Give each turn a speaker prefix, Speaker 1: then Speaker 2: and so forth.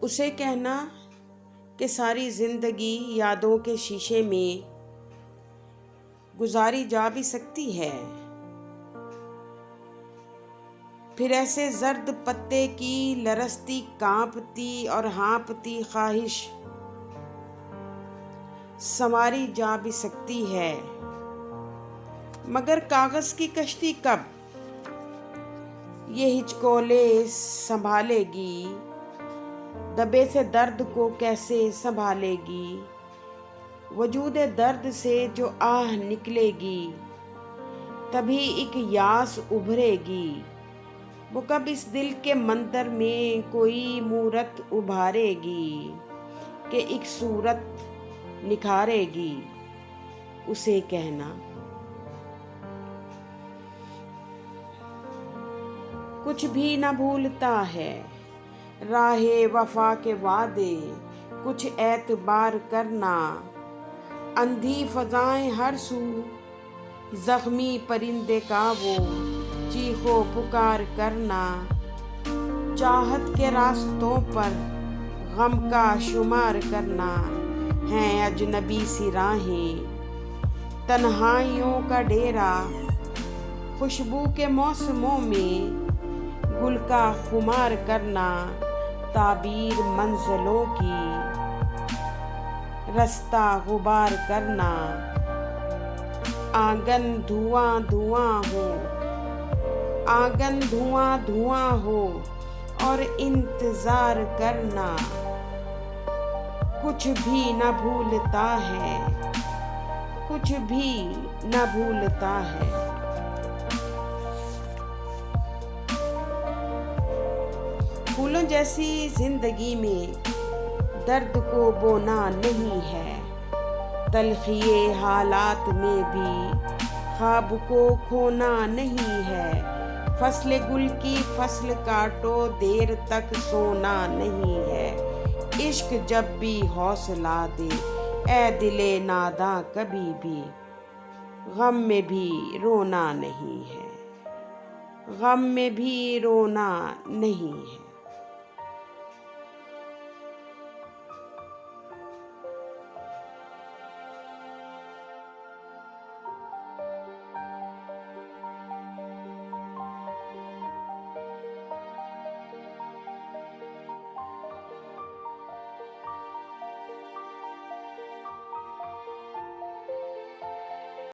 Speaker 1: उसे कहना कि सारी जिंदगी यादों के शीशे में गुजारी जा भी सकती है, फिर ऐसे जर्द पत्ते की लरसती कांपती और हाँपती ख्वाहिश संवारी जा भी सकती है। मगर कागज की कश्ती कब ये हिचकोले संभालेगी, दबे से दर्द को कैसे संभालेगी। वजूद दर्द से जो आह निकलेगी, तभी एक यास उभरेगी। वो कब इस दिल के मंतर में कोई मूरत उभारेगी कि एक सूरत निखारेगी। उसे कहना कुछ भी न भूलता है, राहे वफा के वादे कुछ एतबार करना। अंधी फजाएं हर सू, जख्मी परिंदे का वो चीखो पुकार करना। चाहत के रास्तों पर गम का शुमार करना, हैं अजनबी सी राहें तन्हाइयों का डेरा। खुशबू के मौसमों में गुल का खुमार करना, ताबीर मंजिलों की रास्ता गुबार करना। आंगन धुआं धुआं हो, आंगन धुआं धुआं हो और इंतजार करना। कुछ भी न भूलता है, कुछ भी न भूलता है। फूलों जैसी जिंदगी में दर्द को बोना नहीं है, तलखिए हालात में भी ख्वाब को खोना नहीं है। फसल गुल की फसल काटो, देर तक सोना नहीं है। इश्क जब भी हौसला दे, ए दिले नादा कभी भी गम में भी रोना नहीं है, गम में भी रोना नहीं है।